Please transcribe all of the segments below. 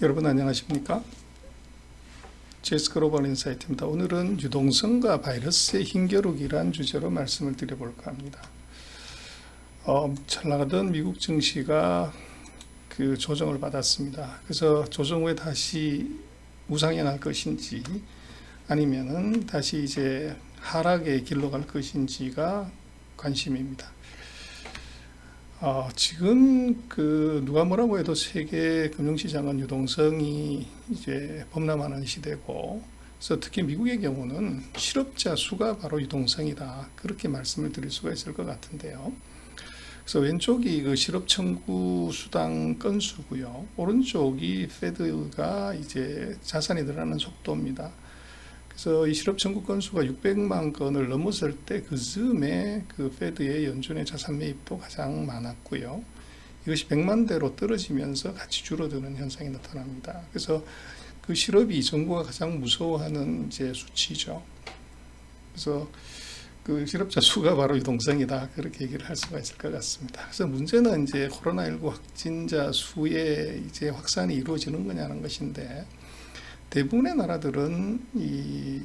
여러분 안녕하십니까? GS글로벌 인사이트입니다. 오늘은 유동성과 바이러스의 힘겨루기란 주제로 말씀을 드려볼까 합니다. 잘 나가던 미국 증시가 조정을 받았습니다. 그래서 조정 후에 다시 우상향할 것인지 아니면은 다시 이제 하락의 길로 갈 것인지가 관심입니다. 지금 누가 뭐라고 해도 세계 금융시장은 유동성이 이제 범람하는 시대고, 그래서 특히 미국의 경우는 실업자 수가 바로 유동성이다, 그렇게 말씀을 드릴 수가 있을 것 같은데요. 그래서 왼쪽이 실업 청구 수당 건수고요, 오른쪽이 페드가 이제 자산이 늘어나는 속도입니다. 그래서 이 실업 청구 건수가 600만 건을 넘었을 때 그 즈음에 페드의 연준의 자산 매입도 가장 많았고요. 이것이 100만 대로 떨어지면서 같이 줄어드는 현상이 나타납니다. 그래서 실업이 정부가 가장 무서워하는 이제 수치죠. 그래서 실업자 수가 바로 유동성이다, 그렇게 얘기를 할 수가 있을 것 같습니다. 그래서 문제는 이제 코로나19 확진자 수의 이제 확산이 이루어지는 거냐는 것인데, 대부분의 나라들은 이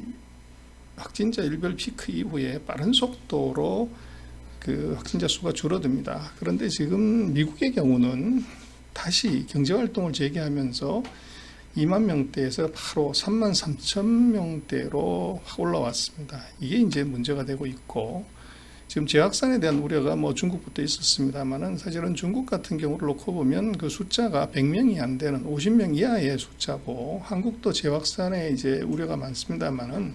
확진자 일별 피크 이후에 빠른 속도로 확진자 수가 줄어듭니다. 그런데 지금 미국의 경우는 다시 경제활동을 재개하면서 2만 명대에서 바로 3만 3천 명대로 올라왔습니다. 이게 이제 문제가 되고 있고, 지금 재확산에 대한 우려가 중국부터 있었습니다만은, 사실은 중국 같은 경우를 놓고 보면 그 숫자가 100명이 안 되는 50명 이하의 숫자고, 한국도 재확산에 이제 우려가 많습니다만은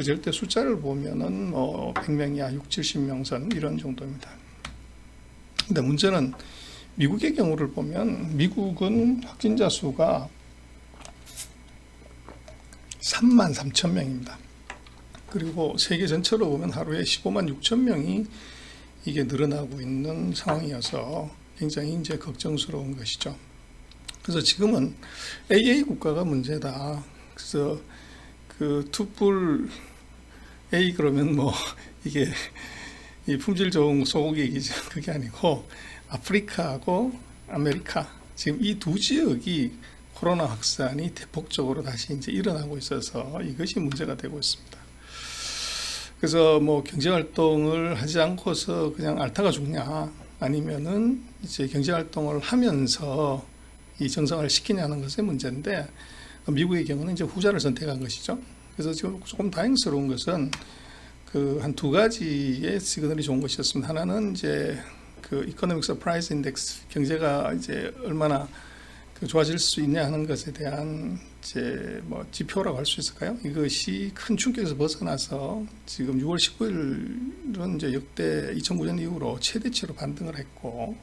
절대 숫자를 보면은 100명 이하 6, 70명 선 이런 정도입니다. 근데 문제는 미국의 경우를 보면, 미국은 확진자 수가 3만 3천 명입니다. 그리고 세계 전체로 보면 하루에 15만 6천 명이 이게 늘어나고 있는 상황이어서 굉장히 이제 걱정스러운 것이죠. 그래서 지금은 AA 국가가 문제다. 그래서 투뿔 A 그러면 이게 이 품질 좋은 소고기 얘기죠. 그게 아니고 아프리카하고 아메리카, 지금 이 두 지역이 코로나 확산이 대폭적으로 다시 이제 일어나고 있어서 이것이 문제가 되고 있습니다. 그래서 경제활동을 하지 않고서 그냥 앓다가 죽냐, 아니면은 이제 경제활동을 하면서 이 정상화를 시키냐는 것의 문제인데, 미국의 경우는 이제 후자를 선택한 것이죠. 그래서 지금 조금 다행스러운 것은 한 두 가지의 시그널이 좋은 것이었습니다. 하나는 이제 이코노믹 서프라이즈 인덱스, 경제가 이제 얼마나 좋아질 수 있냐 하는 것에 대한 이제 지표라고 할 수 있을까요? 이것이 큰 충격에서 벗어나서 지금 6월 19일은 이제 역대 2009년 이후로 최대치로 반등을 했고,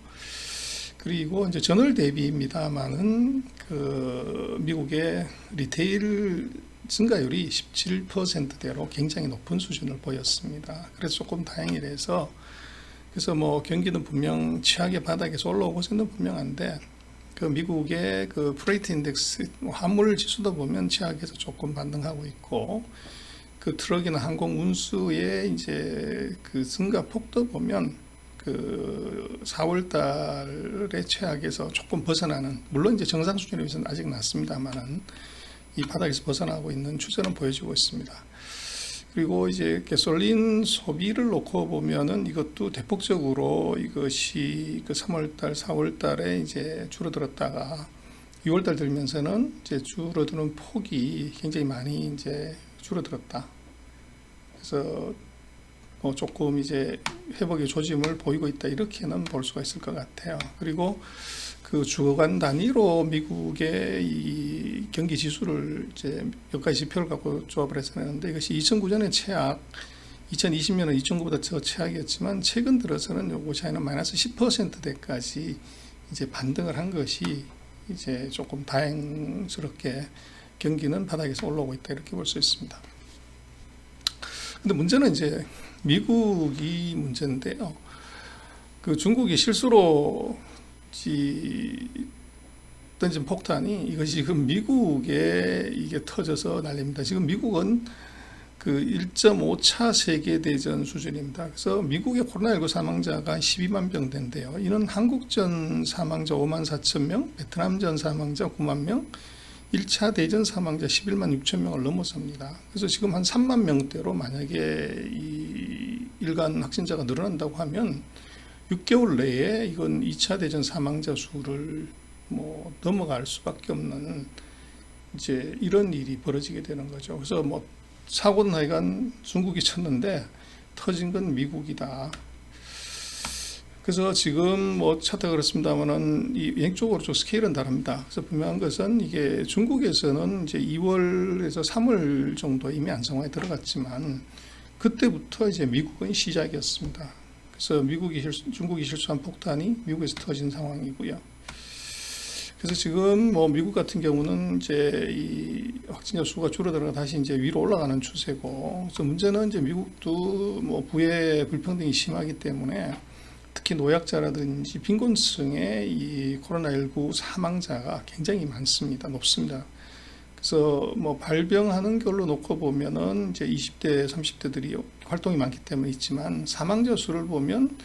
그리고 이제 전월 대비입니다만은 미국의 리테일 증가율이 17%대로 굉장히 높은 수준을 보였습니다. 그래서 조금 다행이라서, 그래서 경기는 분명 최악의 바닥에서 올라오고 있는 분명한데, 미국의 프레이트 인덱스 화물 지수도 보면 최악에서 조금 반등하고 있고, 트럭이나 항공 운수의 이제 증가 폭도 보면 4월 달의 최악에서 조금 벗어나는, 물론 이제 정상 수준에 비해서는 아직 낮습니다만은 이 바닥에서 벗어나고 있는 추세는 보여지고 있습니다. 그리고 이제 가솔린 소비를 놓고 보면은 이것도 대폭적으로 이것이 3월달, 4월달에 이제 줄어들었다가 6월달 들면서는 이제 줄어드는 폭이 굉장히 많이 이제 줄어들었다. 그래서 조금 이제 회복의 조짐을 보이고 있다, 이렇게는 볼 수가 있을 것 같아요. 그리고 주간 단위로 미국의 이 경기 지수를 이제 몇 가지 지표를 갖고 조합을 해서 내는데, 이것이 2009년의 최악, 2020년은 2009보다 더 최악이었지만 최근 들어서는 요거 차이는 마이너스 10%대까지 이제 반등을 한 것이 이제 조금 다행스럽게 경기는 바닥에서 올라오고 있다, 이렇게 볼 수 있습니다. 근데 문제는 이제 미국이 문제인데요. 중국이 실수로 던진 폭탄이 이것이 지금 미국에 이게 터져서 난립니다. 지금 미국은 그 1.5차 세계대전 수준입니다. 그래서 미국의 코로나19 사망자가 12만 명대인데요. 이는 한국전 사망자 5만 4천 명, 베트남전 사망자 9만 명, 1차 대전 사망자 11만 6천 명을 넘어섭니다. 그래서 지금 한 3만 명대로 만약에 이 일간 확진자가 늘어난다고 하면 6개월 내에 이건 2차 대전 사망자 수를 뭐 넘어갈 수밖에 없는 이제 이런 일이 벌어지게 되는 거죠. 그래서 뭐 사고는 하여간 중국이 쳤는데 터진 건 미국이다. 그래서 지금 뭐 차트 그렇습니다만은 이 왼쪽으로 좀 스케일은 다릅니다. 그래서 분명한 것은 이게 중국에서는 이제 2월에서 3월 정도 이미 안정화에 들어갔지만 그때부터 이제 미국은 시작이었습니다. 그래서 중국이 실수한 폭탄이 미국에서 터진 상황이고요. 그래서 지금 뭐 미국 같은 경우는 이제 이 확진자 수가 줄어들어가 다시 이제 위로 올라가는 추세고, 그래서 문제는 이제 미국도 뭐 부의 불평등이 심하기 때문에 특히 노약자라든지 빈곤층의 이 코로나19 사망자가 굉장히 많습니다. 높습니다. 그래서 뭐 발병하는 걸로 놓고 보면은 이제 20대, 30대들이 활동이 많기 때문에 있지만 사망자 수를 보면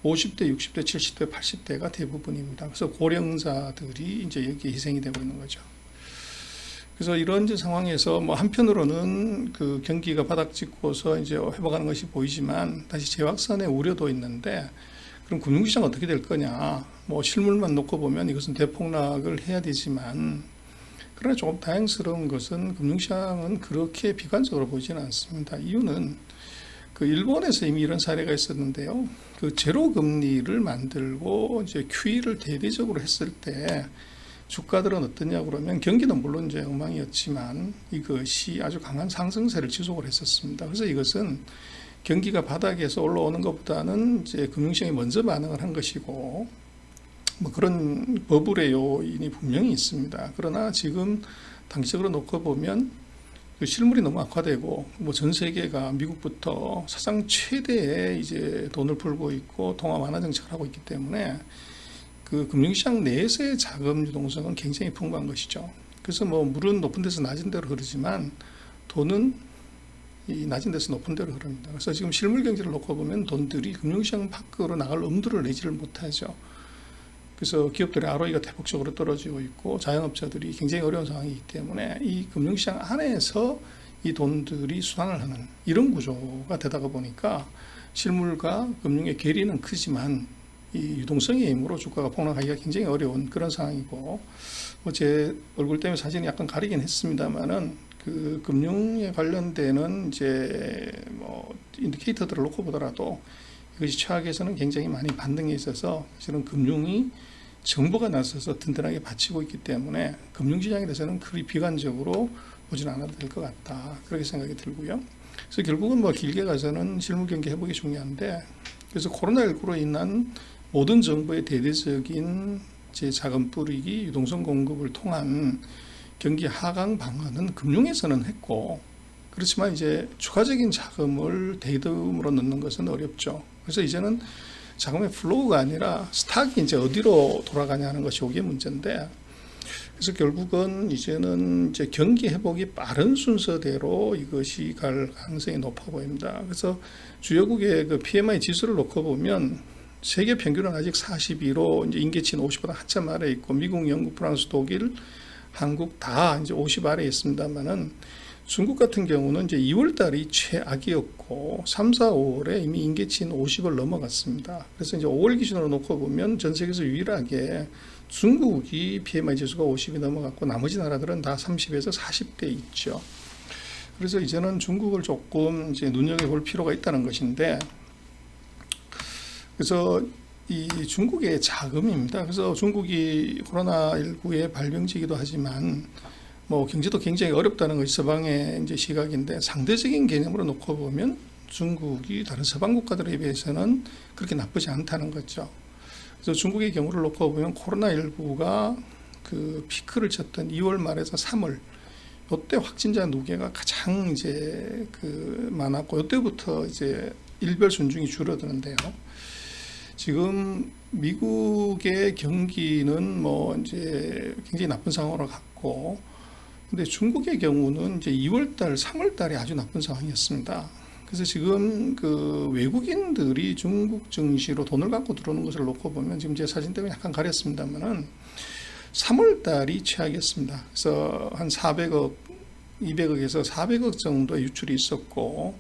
50대, 60대, 70대, 80대가 대부분입니다. 그래서 고령자들이 이제 여기에 희생이 되고 있는 거죠. 그래서 이런 이제 상황에서 뭐 한편으로는 그 경기가 바닥찍고서 이제 회복하는 것이 보이지만 다시 재확산의 우려도 있는데, 그럼 금융시장 어떻게 될 거냐? 뭐 실물만 놓고 보면 이것은 대폭락을 해야 되지만, 그러나 조금 다행스러운 것은 금융시장은 그렇게 비관적으로 보이지는 않습니다. 이유는 그 일본에서 이미 이런 사례가 있었는데요. 그 제로 금리를 만들고 이제 QE를 대대적으로 했을 때 주가들은 어떠냐 그러면 경기는 물론 이제 엉망이었지만 이것이 아주 강한 상승세를 지속을 했었습니다. 그래서 이것은 경기가 바닥에서 올라오는 것보다는 이제 금융시장이 먼저 반응을 한 것이고, 뭐 그런 버블의 요인이 분명히 있습니다. 그러나 지금 단기적으로 놓고 보면 그 실물이 너무 악화되고 뭐 전 세계가 미국부터 사상 최대의 이제 돈을 풀고 있고 통화 완화 정책을 하고 있기 때문에 그 금융시장 내에서의 자금 유동성은 굉장히 풍부한 것이죠. 그래서 뭐 물은 높은 데서 낮은 데로 흐르지만 돈은 이 낮은 데서 높은 데로 흐릅니다. 그래서 지금 실물 경제를 놓고 보면 돈들이 금융시장 밖으로 나갈 엄두를 내지를 못하죠. 그래서 기업들의 ROE가 대폭적으로 떨어지고 있고 자영업자들이 굉장히 어려운 상황이기 때문에 이 금융시장 안에서 이 돈들이 수단을 하는 이런 구조가 되다가 보니까 실물과 금융의 괴리는 크지만 이 유동성의 힘으로 주가가 폭락하기가 굉장히 어려운 그런 상황이고, 뭐 제 얼굴 때문에 사진이 약간 가리긴 했습니다만은 그 금융에 관련되는 이제 뭐 인디케이터들을 놓고 보더라도 이것이 최악에서는 굉장히 많이 반등에 있어서 실은 금융이 정부가 나서서 든든하게 받치고 있기 때문에 금융시장에 대해서는 그리 비관적으로 보지는 않아도 될 것 같다, 그렇게 생각이 들고요. 그래서 결국은 뭐 길게 가서는 실물 경기 회복이 중요한데, 그래서 코로나19로 인한 모든 정부의 대대적인 제 자금 뿌리기, 유동성 공급을 통한 경기 하강 방안은 금융에서는 했고, 그렇지만 이제 추가적인 자금을 대금으로 넣는 것은 어렵죠. 그래서 이제는 자금의 플로우가 아니라 스탁이 이제 어디로 돌아가냐 하는 것이 이게 문제인데, 그래서 결국은 이제는 이제 경기 회복이 빠른 순서대로 이것이 갈 가능성이 높아 보입니다. 그래서 주요국의 그 PMI 지수를 놓고 보면 세계 평균은 아직 42로 이제 임계치는 50보다 한참 아래에 있고, 미국, 영국, 프랑스, 독일, 한국 다 이제 50 아래에 있습니다만은 중국 같은 경우는 이제 2월 달이 최악이었고 3, 4, 5월에 이미 임계치인 50을 넘어갔습니다. 그래서 이제 5월 기준으로 놓고 보면 전 세계에서 유일하게 중국이 PMI 지수가 50이 넘어갔고 나머지 나라들은 다 30에서 40대 있죠. 그래서 이제는 중국을 조금 이제 눈여겨볼 필요가 있다는 것인데, 그래서 이 중국의 자금입니다. 그래서 중국이 코로나19의 발병지기도 하지만 뭐 경제도 굉장히 어렵다는 것이 서방의 이제 시각인데, 상대적인 개념으로 놓고 보면 중국이 다른 서방 국가들에 비해서는 그렇게 나쁘지 않다는 거죠. 그래서 중국의 경우를 놓고 보면 코로나19가 그 피크를 쳤던 2월 말에서 3월 이때 확진자 누계가 가장 이제 그 많았고, 이때부터 이제 일별 순중이 줄어드는데요. 지금 미국의 경기는 뭐 이제 굉장히 나쁜 상황으로 갔고, 근데 중국의 경우는 이제 2월달, 3월달에 아주 나쁜 상황이었습니다. 그래서 지금 그 외국인들이 중국 증시로 돈을 갖고 들어오는 것을 놓고 보면 지금 제 사진 때문에 약간 가렸습니다만은 3월달이 최악이었습니다. 그래서 한 400억, 200억에서 400억 정도의 유출이 있었고,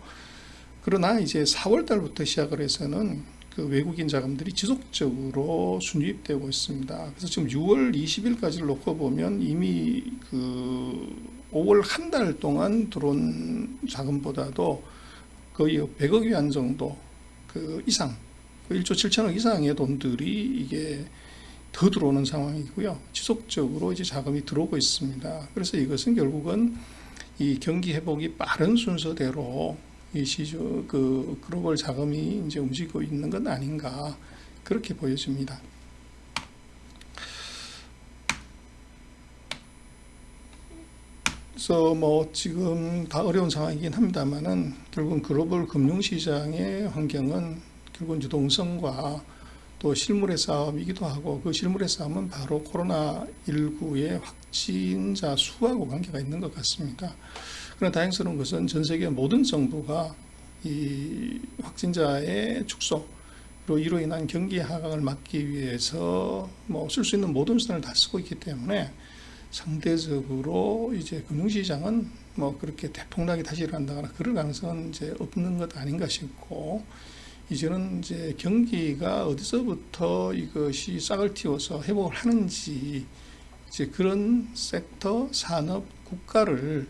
그러나 이제 4월달부터 시작을 해서는 그 외국인 자금들이 지속적으로 순유입되고 있습니다. 그래서 지금 6월 20일까지를 놓고 보면 이미 그 5월 한 달 동안 들어온 자금보다도 거의 100억 위안 정도 그 이상, 1조 7천억 이상의 돈들이 이게 더 들어오는 상황이고요. 지속적으로 이제 자금이 들어오고 있습니다. 그래서 이것은 결국은 이 경기 회복이 빠른 순서대로 이 시주 그 글로벌 자금이 이제 움직이고 있는 건 아닌가 그렇게 보여집니다. 그래서 뭐 지금 다 어려운 상황이긴 합니다만은 결국은 글로벌 금융시장의 환경은 결국은 유동성과 또 실물의 싸움이기도 하고, 그 실물의 싸움은 바로 코로나19의 확진자 수하고 관계가 있는 것 같습니다. 그러나 다행스러운 것은 전 세계 모든 정부가 이 확진자의 축소로 이로 인한 경기 하강을 막기 위해서 뭐 쓸 수 있는 모든 수단을 다 쓰고 있기 때문에 상대적으로 이제 금융시장은 뭐 그렇게 대폭락이 다시 일어난다거나 그럴 가능성은 이제 없는 것 아닌가 싶고, 이제는 이제 경기가 어디서부터 이것이 싹을 틔워서 회복을 하는지 이제 그런 섹터, 산업, 국가를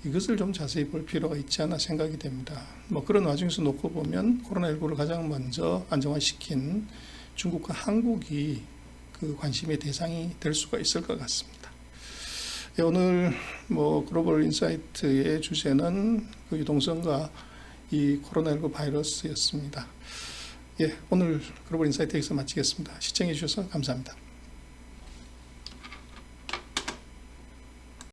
이것을 좀 자세히 볼 필요가 있지 않나 생각이 됩니다. 뭐 그런 와중에서 놓고 보면 코로나19를 가장 먼저 안정화시킨 중국과 한국이 그 관심의 대상이 될 수가 있을 것 같습니다. 예, 오늘 뭐 글로벌 인사이트의 주제는 그 유동성과 이 코로나19 바이러스였습니다. 예, 오늘 글로벌 인사이트 여기서 마치겠습니다. 시청해 주셔서 감사합니다.